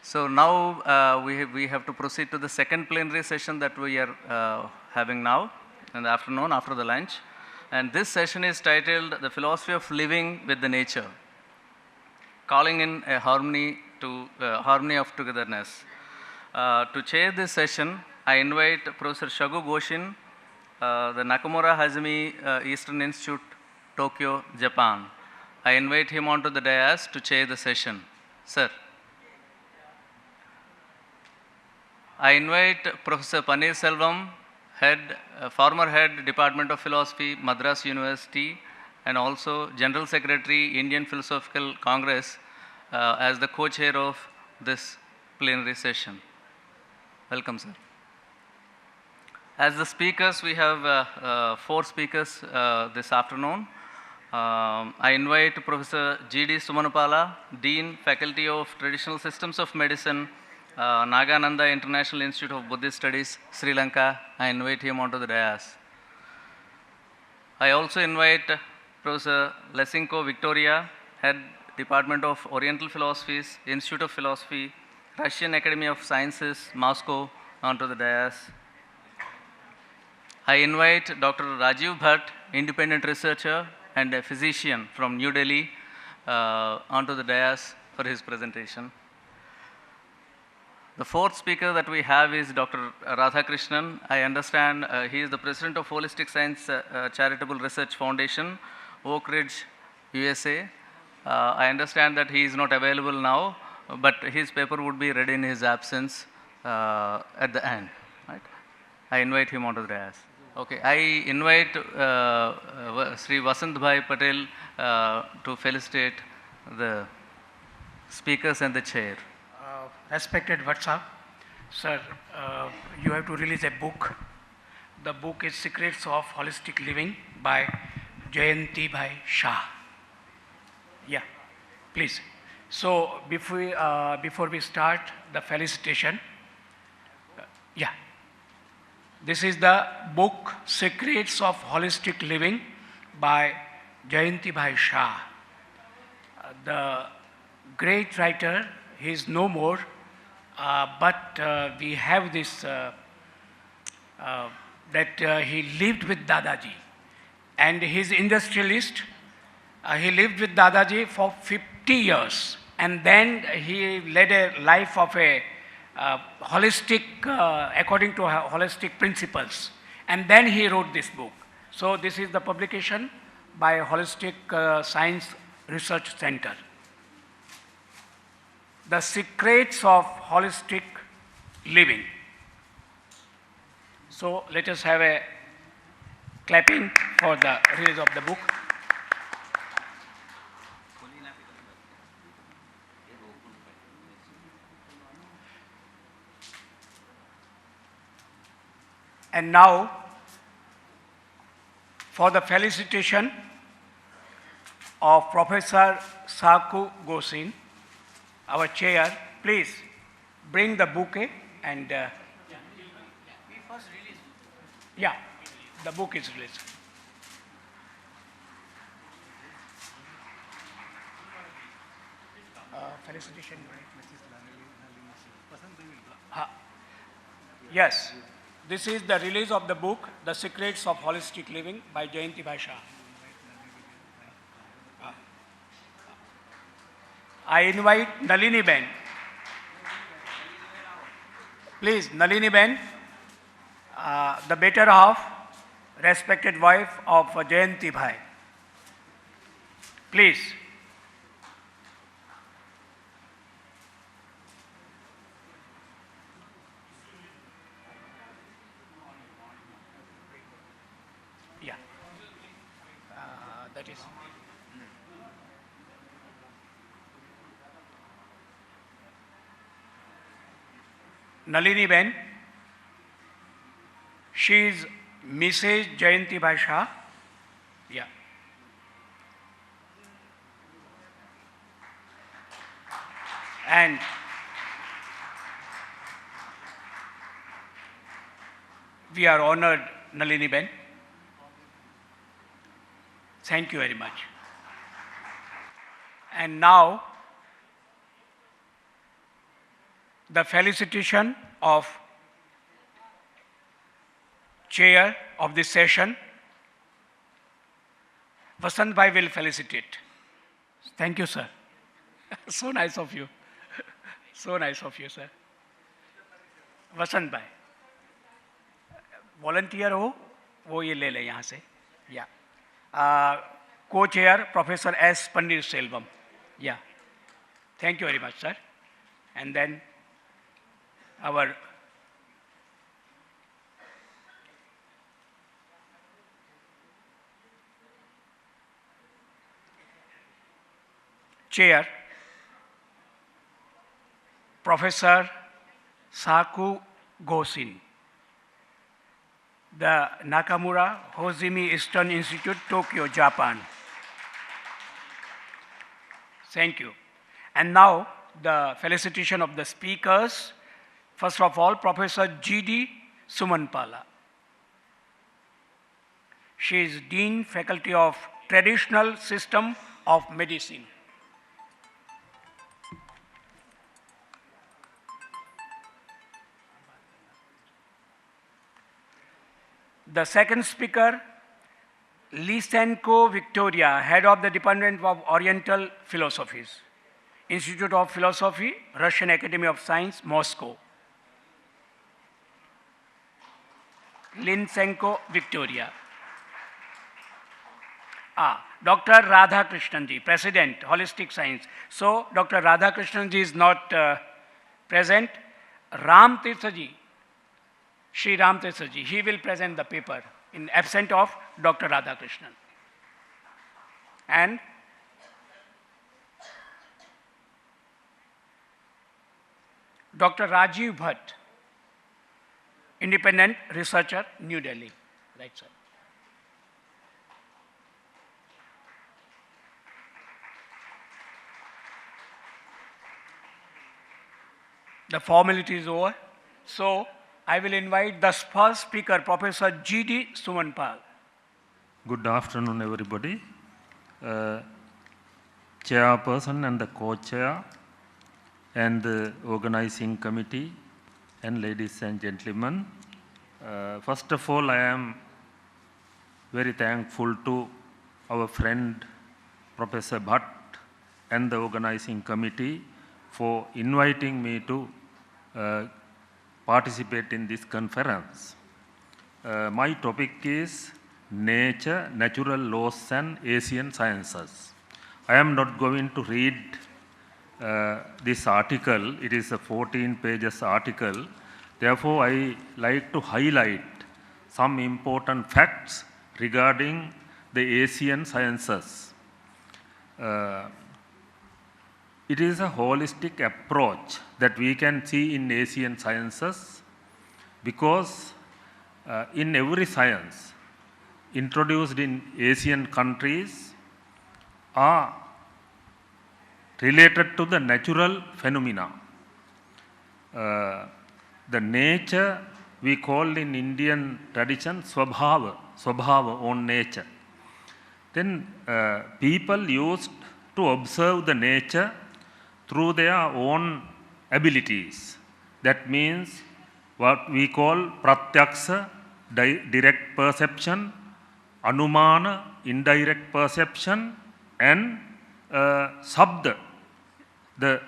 So now we have to proceed to the second plenary session that we are having now in the afternoon after the lunch. And this session is titled The Philosophy of Living with the Nature, calling in a harmony of togetherness. To chair this session, I invite Professor Shagu Goshin, the Nakamura Hazumi Eastern Institute, Tokyo, Japan. I invite him onto the dais to chair the session. Sir. I invite Professor Paneer Selvam, former head Department of Philosophy, Madras University, and also General Secretary, Indian Philosophical Congress, as the co-chair of this plenary session. Welcome, sir. As the speakers, we have 4 speakers this afternoon. I invite Professor G.D. Sumanapala, Dean, Faculty of Traditional Systems of Medicine, Nagananda International Institute of Buddhist Studies, Sri Lanka. I invite him onto the dais. I also invite Professor Lesinko Victoria, Head Department of Oriental Philosophies, Institute of Philosophy, Russian Academy of Sciences, Moscow, onto the dais. I invite Dr. Rajiv Bhatt, independent researcher and a physician from New Delhi, onto the dais for his presentation. The 4th speaker that we have is Dr. Radhakrishnan. I understand he is the president of Holistic Science Charitable Research Foundation, Oak Ridge, USA. I understand that he is not available now, but his paper would be read in his absence at the end. Right? I invite him onto the dais. Okay, I invite Sri Vasant Bhai Patel to felicitate the speakers and the chair. Respected Vatsa, sir, you have to release a book. The book is Secrets of Holistic Living by Jayanti Bhai Shah. Yeah, please. So before we start the felicitation, this is the book Secrets of Holistic Living by Jayanti Bhai Shah. The great writer, he is no more, but we have this, that he lived with Dadaji, and he's industrialist. He lived with Dadaji for 50 years, and then he led a life of a holistic, according to holistic principles, and then he wrote this book. So this is the publication by Holistic Science Research Center. The Secrets of Holistic Living. So let us have a clapping for the release of the book. And now, for the felicitation of Professor Saku Gosin, our chair, please bring the bouquet and we first release. Yeah, the book is released. Felicitation. Yes, this is the release of the book, The Secrets of Holistic Living by Jayanti Bhai Shah. I invite Nalini Ben. Please, Nalini Ben, the better half, respected wife of Jayanti Bhai. Please. Yeah. That is. Nalini Ben, she is Mrs. Jayanti Bhai Shah. Yeah. And we are honored, Nalini Ben. Thank you very much. And now, the felicitation of chair of this session. Vasant Bhai will felicitate. Thank you, sir. So nice of you. So nice of you, sir. Vasant Bhai. Volunteer हो वो ये ले ले यहाँ से. Yeah. Co-chair Professor S. Pannirselvam. Yeah. Thank you very much, sir. And then our chair, Professor Saku Gosin, the Nakamura Hozumi Eastern Institute, Tokyo, Japan. Thank you. And now the felicitation of the speakers. First of all, Professor G.D. Sumanapala. She is Dean, Faculty of Traditional System of Medicine. The second speaker, Lysenko Victoria, Head of the Department of Oriental Philosophies, Institute of Philosophy, Russian Academy of Science, Moscow. Lysenko Victoria. Dr. Radhakrishnan-ji, President, Holistic Science. So, Dr. Radhakrishnan-ji is not present. Ram Tirtha-ji, Shri Ram Tirtha-ji, he will present the paper in absence of Dr. Radhakrishnan. And Dr. Rajiv Bhatt, Independent Researcher, New Delhi. Right, sir. The formality is over. So, I will invite the first speaker, Professor G.D. Sumanapala. Good afternoon, everybody. Chairperson and the co-chair and the organizing committee and ladies and gentlemen. First of all, I am very thankful to our friend Professor Bhatt and the organizing committee for inviting me to participate in this conference. My topic is Nature, Natural Laws and Asian Sciences. I am not going to read this article. It is a 14 pages article. Therefore, I like to highlight some important facts regarding the Asian sciences. It is a holistic approach that we can see in Asian sciences because in every science introduced in Asian countries are related to the natural phenomena. The nature we call in Indian tradition Swabhava, own nature. Then people used to observe the nature through their own abilities. That means what we call Pratyaksa, direct perception, Anumana, indirect perception, and Sabda, the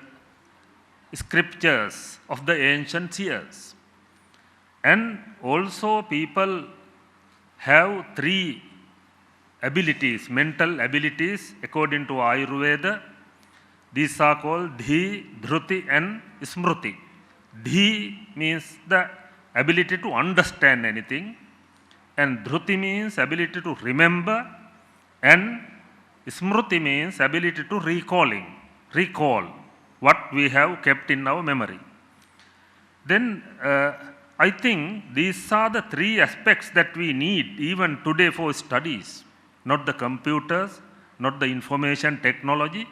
scriptures of the ancient seers. And also people have three abilities, mental abilities according to Ayurveda. These are called Dhi, Dhruti and Smruti. Dhi means the ability to understand anything, and Dhruti means ability to remember, and Smruti means ability to recall what we have kept in our memory. Then I think these are the three aspects that we need even today for studies, not the computers, not the information technology,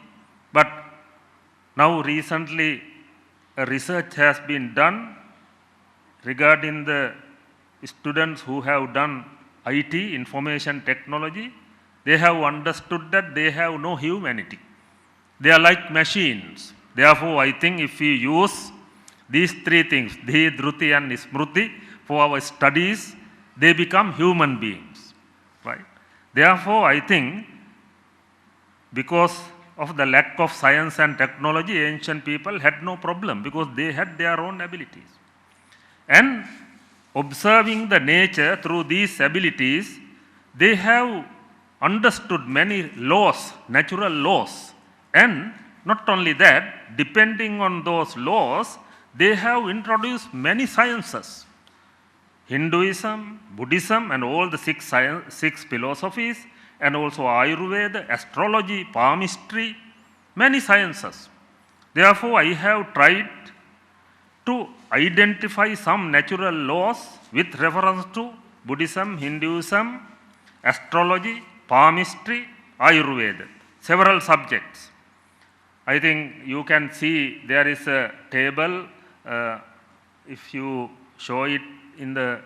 but now recently a research has been done regarding the students who have done IT, information technology. They have understood that they have no humanity. They are like machines. Therefore, I think if we use these three things, Dhi, Dhruti and Smruti, for our studies, they become human beings. Right? Therefore, I think because of the lack of science and technology, ancient people had no problem because they had their own abilities. And observing the nature through these abilities, they have understood many laws, natural laws. And not only that, depending on those laws, they have introduced many sciences. Hinduism, Buddhism, and all the six philosophies, and also Ayurveda, astrology, palmistry, many sciences. Therefore, I have tried to identify some natural laws with reference to Buddhism, Hinduism, astrology, palmistry, Ayurveda, several subjects. I think you can see there is a table, if you show it in the,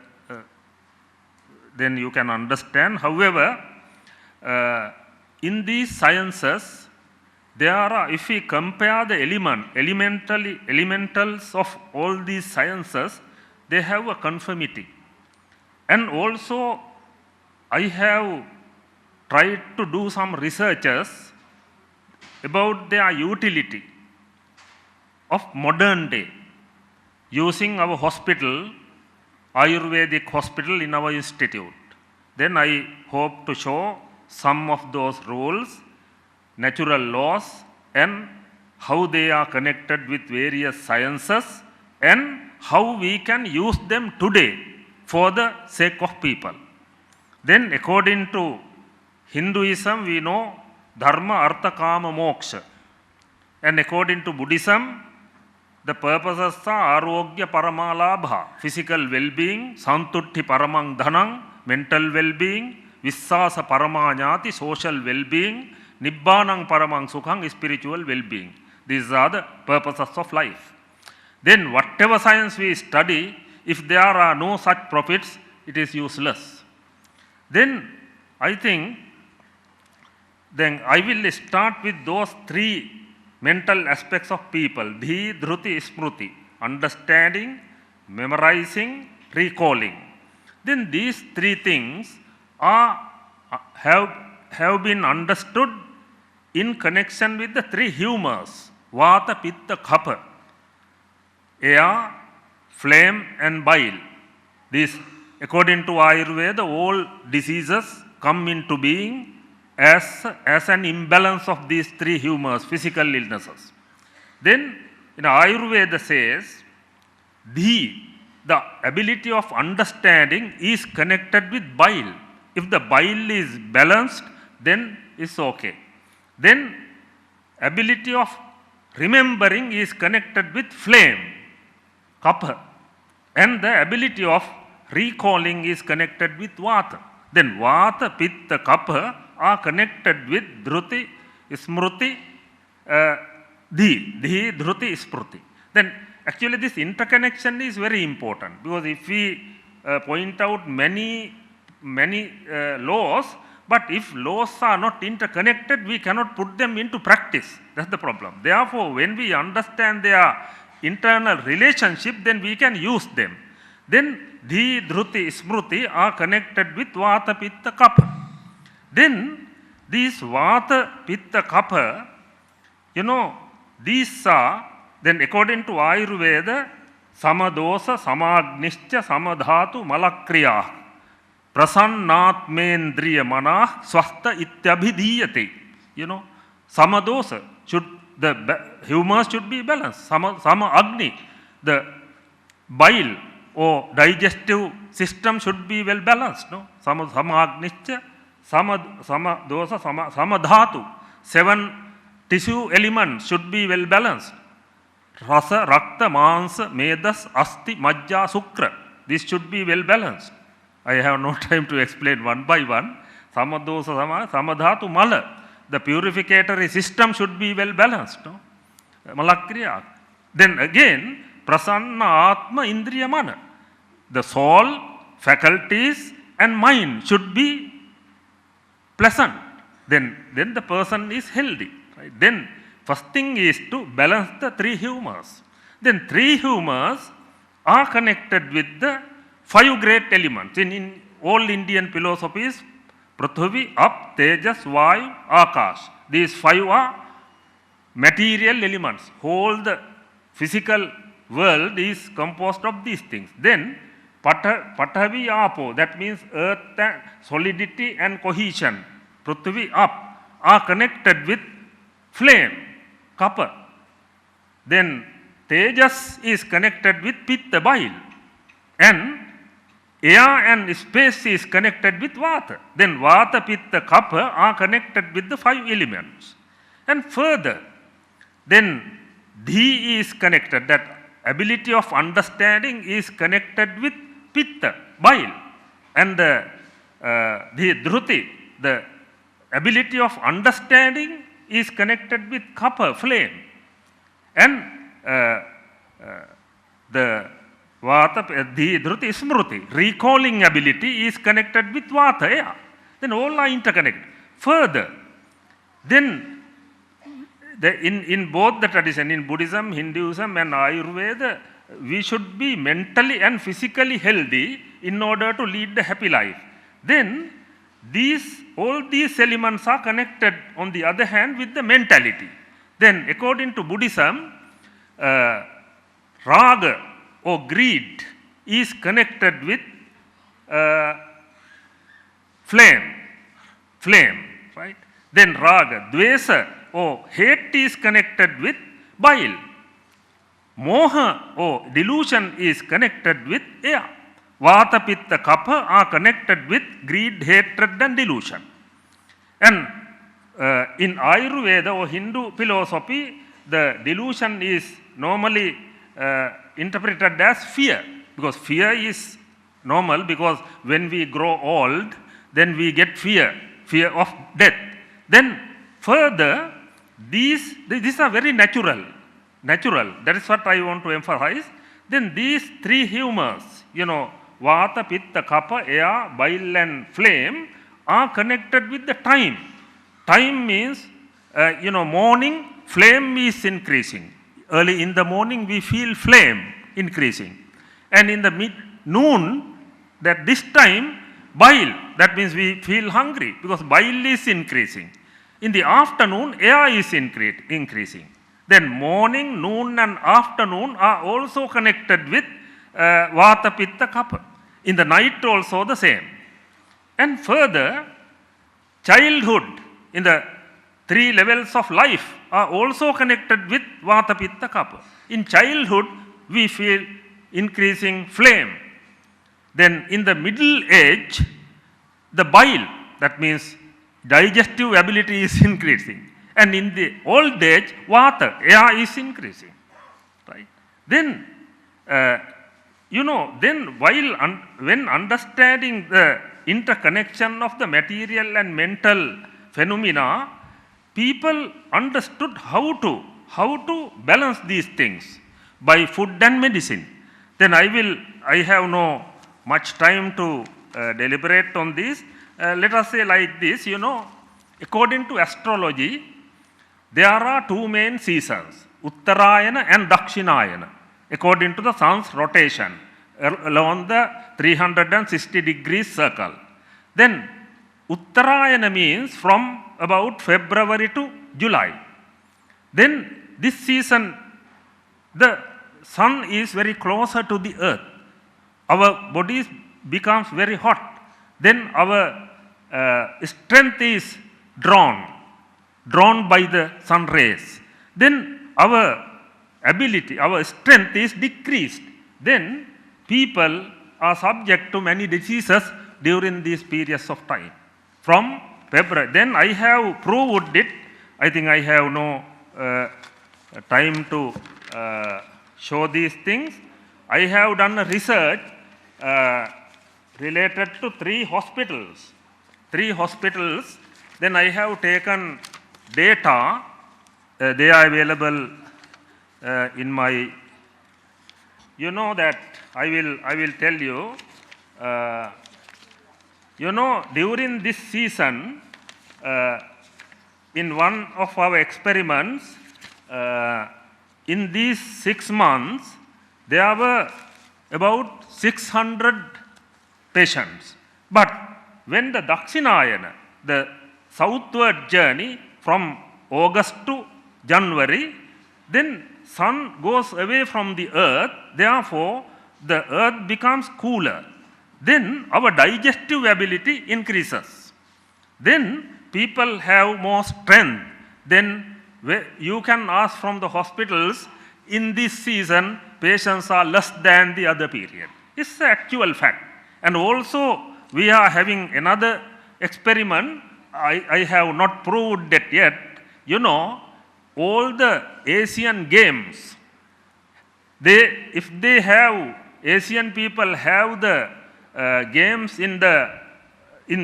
then you can understand. However, in these sciences, there are, if we compare the elementals of all these sciences, they have a conformity. And also, I have tried to do some researches about their utility of modern day, using our hospital, Ayurvedic hospital in our institute. Then I hope to show some of those rules, natural laws, and how they are connected with various sciences, and how we can use them today for the sake of people. Then according to Hinduism, we know Dharma, Artha, Kama, Moksha. And according to Buddhism, the purposes are Arogya, Paramalabha, physical well-being, Santutti, Paramang, Dhanang, mental well-being, Vissasa, Paramanyati, social well-being, Nibbanang, Paramang, Sukhang, spiritual well-being. These are the purposes of life. Then whatever science we study, if there are no such profits, it is useless. Then I think, then I will start with those three mental aspects of people, Dhi, Dhruti, Smruti, understanding, memorizing, recalling. Then these three things have been understood in connection with the three humors, Vata, Pitta, Kapha, air, flame and bile. These, according to Ayurveda, all diseases come into being as an imbalance of these three humors, physical illnesses. Then Ayurveda says, Dhi, the ability of understanding is connected with bile. If the bile is balanced, then it's okay. Then ability of remembering is connected with flame, Kapha. And the ability of recalling is connected with Vata. Then Vata, Pitta, Kapha are connected with Dhruti, Smruti, Dhi, Dhruti, Smruti. Then actually this interconnection is very important, because if we point out many laws, but if laws are not interconnected, we cannot put them into practice. That's the problem. Therefore, when we understand their internal relationship, then we can use them. Then Dhi, Dhruti, Smruti are connected with Vata, Pitta, Kapha. Then these Vata, Pitta, Kapha, these are, then according to Ayurveda, Samadosa, Samagnischa, Samadhatu, Malakriya, Prasannatmendriya Manah, Swasta Ityabhidhiyate. Samadosa, the humors should be balanced. Sama Agni, the bile or digestive system should be well balanced. No? Samagnischa, Samadosa, Samadhatu, 7 tissue elements should be well balanced. Rasa, Rakta, Mansa, Medas, Asti, Majja, Sukra. This should be well balanced. I have no time to explain one by one. Samadosa, Samadhatu, Mala. The purificatory system should be well balanced. No? Malakriya. Then again, Prasanna, Atma, Indriya, Mana. The soul, faculties and mind should be pleasant. Then the person is healthy. Right? Then first thing is to balance the three humors. Then 3 humors are connected with the 5 great elements. In all Indian philosophies, Prithvi, Ap, Tejas, Vayu, Akash. These 5 are material elements. Whole the physical world is composed of these things. Then Pathavi, Apo, that means earth and solidity and cohesion. Prithvi, Ap, are connected with flame, copper. Then Tejas is connected with Pitta, bile. And air and space is connected with Vata. Then Vata, Pitta, Kapha are connected with the 5 elements. And further, then Dhi is connected, that ability of understanding is connected with Pitta, bile. And the Dhruti, the ability of understanding is connected with Kapha, flame. And the Vata, Dhruti, Smruti, recalling ability is connected with Vata, air. Then all are interconnected. Further, then in both the tradition, in Buddhism, Hinduism and Ayurveda, we should be mentally and physically healthy in order to lead the happy life. Then all these elements are connected on the other hand with the mentality. Then according to Buddhism, raga or greed is connected with flame, right? Then raga, dvesa or hate is connected with bile. Moha or delusion is connected with air. Vata, Pitta, Kapha are connected with greed, hatred and delusion. And in Ayurveda or Hindu philosophy, the delusion is normally interpreted as fear, because fear is normal, because when we grow old, then we get fear of death. Then further, these are very natural. That is what I want to emphasize. Then these 3 humors, Vata, Pitta, Kapha, air, bile and flame are connected with the time. Time means, morning, flame is increasing. Early in the morning, we feel flame increasing. And in the noon, that this time, bile, that means we feel hungry, because bile is increasing. In the afternoon, air is increasing. Then morning, noon and afternoon are also connected with Vata, Pitta, Kapha. In the night also the same. And further, childhood in the 3 levels of life are also connected with Vata, Pitta, Kapha. In childhood, we feel increasing flame. Then in the middle age, the bile, that means digestive ability is increasing. And in the old age, Vata, air is increasing. Right? Then, when understanding the interconnection of the material and mental phenomena, people understood how to balance these things by food and medicine. Then I have no much time to deliberate on this. Let us say like this, according to astrology, there are 2 main seasons, Uttarayana and Dakshinayana, according to the sun's rotation along the 360 degrees circle. Then Uttarayana means from about February to July. Then this season, the sun is very closer to the earth. Our bodies becomes very hot. Then our strength is drawn by the sun rays. Then our ability, our strength is decreased. Then people are subject to many diseases during these periods of time. From February, then I have proved it. I think I have no time to show these things. I have done a research related to 3 hospitals. Then I have taken data. They are available in my. That I will tell you. During this season, in one of our experiments, in these 6 months, there were about 600 patients. But when the Dakshinayana, the southward journey from August to January, then sun goes away from the earth, therefore the earth becomes cooler. Then our digestive ability increases. Then people have more strength. Then you can ask from the hospitals, in this season, patients are less than the other period. It's the actual fact. And also, we are having another experiment. I have not proved that yet. You know, all the Asian games, if they have, Asian people have the games in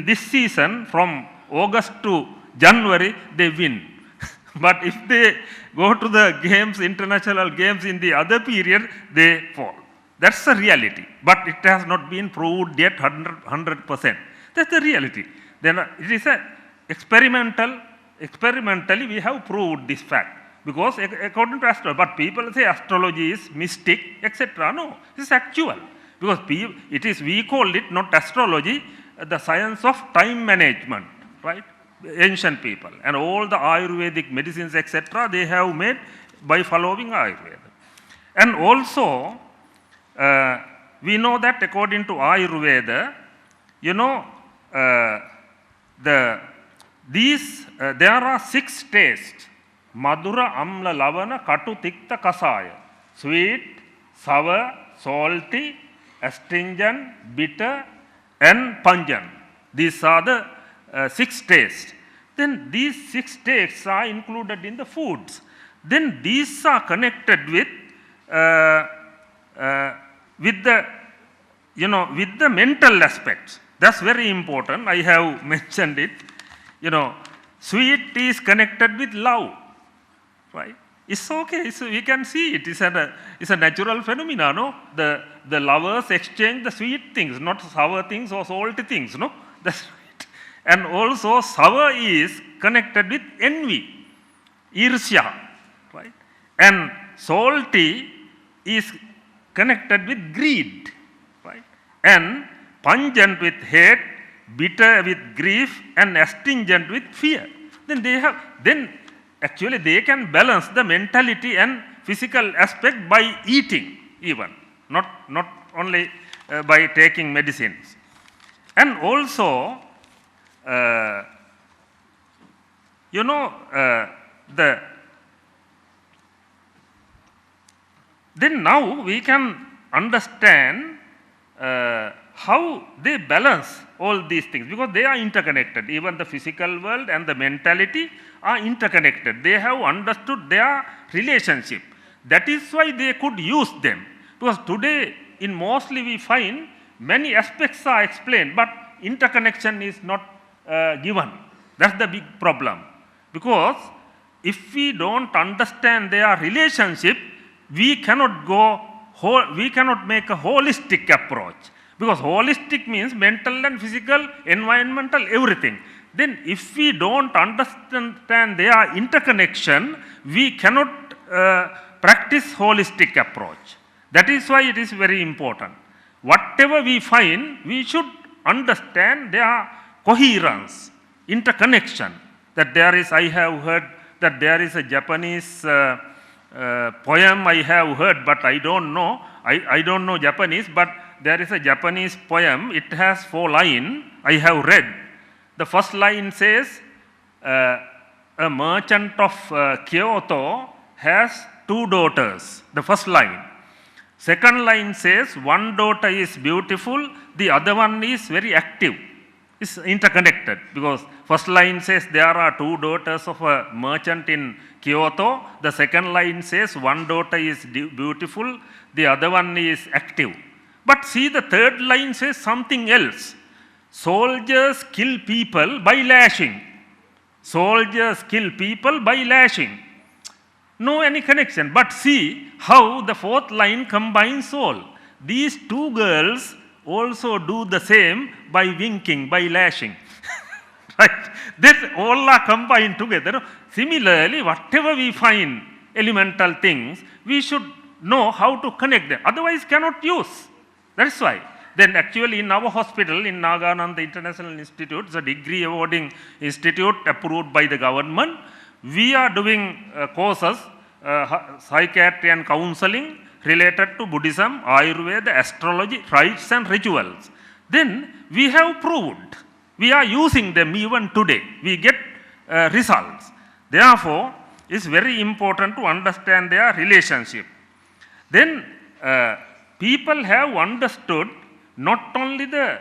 this season from August to January, they win. But if they go to the games, international games in the other period, they fall. That's the reality. But it has not been proved yet 100%. That's the reality. Then it is experimentally we have proved this fact. Because according to astrology, but people say astrology is mystic, etc. No, it is actual. Because we call it not astrology, the science of time management, right? Ancient people. And all the Ayurvedic medicines, etc., they have made by following Ayurveda. And also, we know that according to Ayurveda, you know, there are 6 tastes. Madura, Amla, Lavana, Katu, Tikta, Kasaya. Sweet, sour, salty, astringent, bitter, and pungent. These are the 6 tastes. Then these 6 tastes are included in the foods. Then these are connected with the mental aspects. That's very important. I have mentioned it. You know, sweet is connected with love, right? It's okay. We can see it. It's a natural phenomenon. No, the lovers exchange the sweet things, not sour things or salty things. No, that's right. And also, sour is connected with envy, irsya, right? And salty is connected with greed, right? And pungent with hate, bitter with grief, and astringent with fear. Then actually they can balance the mentality and physical aspect by eating even, not only by taking medicines. And also, then now we can understand how they balance all these things, because they are interconnected. Even the physical world and the mentality are interconnected. They have understood their relationship. That is why they could use them. Because today, in mostly we find many aspects are explained, but interconnection is not given. That's the big problem. Because if we don't understand their relationship, we cannot make a holistic approach. Because holistic means mental and physical, environmental, everything. Then if we don't understand their interconnection, we cannot practice holistic approach. That is why it is very important. Whatever we find, we should understand their coherence, interconnection. That there is, I have heard that there is a Japanese poem I have heard, but I don't know. I don't know Japanese, but there is a Japanese poem. It has 4 lines I have read. The first line says, a merchant of Kyoto has 2 daughters. The first line. Second line says, one daughter is beautiful, the other one is very active. It's interconnected, because first line says there are 2 daughters of a merchant in Kyoto. The second line says one daughter is beautiful, the other one is active. But see, the third line says something else. Soldiers kill people by lashing. Soldiers kill people by lashing. No any connection. But see how the fourth line combines all. These 2 girls also do the same by winking, by lashing. Right? This all are combined together. Similarly, whatever we find elemental things, we should know how to connect them. Otherwise, cannot use. That's why. Then actually in our hospital, in Nagananda International Institute, the degree awarding institute approved by the government, we are doing courses, psychiatry and counseling related to Buddhism, Ayurveda, astrology, rites and rituals. Then we have proved, we are using them even today. We get results. Therefore, it's very important to understand their relationship. Then people have understood not only the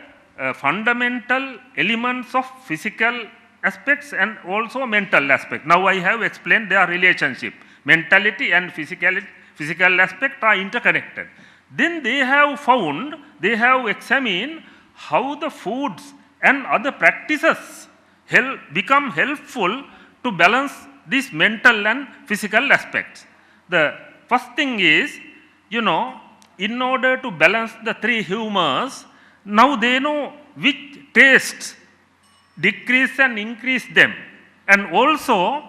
fundamental elements of physical aspects and also mental aspect. Now I have explained their relationship. Mentality and physical aspect are interconnected. Then they have found, they have examined how the foods and other practices become helpful to balance these mental and physical aspects. The first thing is, in order to balance the three humors, now they know which tastes decrease and increase them. And also,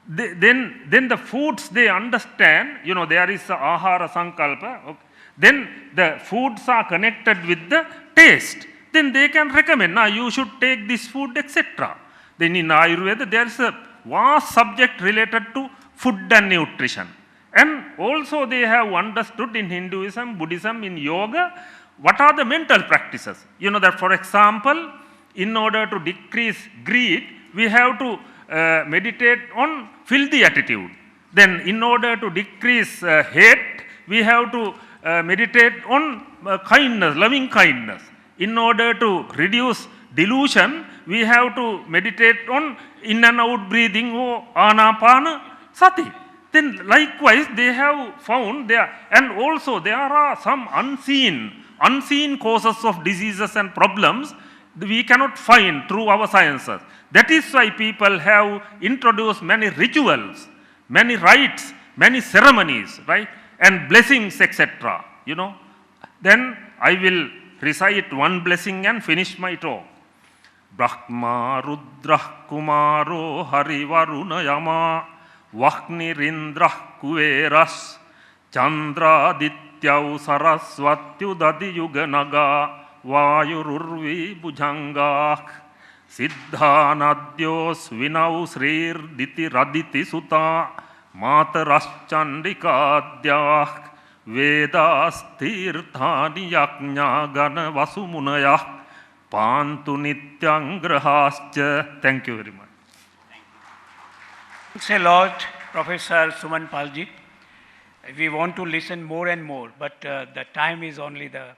then the foods they understand, there is ahara sankalpa, okay. Then the foods are connected with the taste. Then they can recommend, now you should take this food, etc. Then in Ayurveda, there is a vast subject related to food and nutrition. And also they have understood in Hinduism, Buddhism, in yoga, what are the mental practices. That for example, in order to decrease greed, we have to meditate on filthy attitude. Then in order to decrease hate, we have to meditate on kindness, loving kindness. In order to reduce delusion, we have to meditate on in and out breathing or anapana sati. Then likewise they have found there, and also there are some unseen causes of diseases and problems we cannot find through our sciences. That is why people have introduced many rituals, many rites, many ceremonies, right? And blessings, etc. Then I will recite one blessing and finish my talk. Brahma Rudrah Kumaro Hari Varuna Yama Vaknirindrah Kuveras Chandra Dityau Saraswatyu Dadi Yuganaga Vayururvi Bujangak Siddhanadyos Vinau Srir Diti Raditi Suta Mataras Chandikadyak Vedas Tirthani Yaknya Gana Vasumunaya Pantu Nityang Grahascha. Thank you very much. Thanks a lot, Professor Sumanapala ji. We want to listen more and more, but the time is only the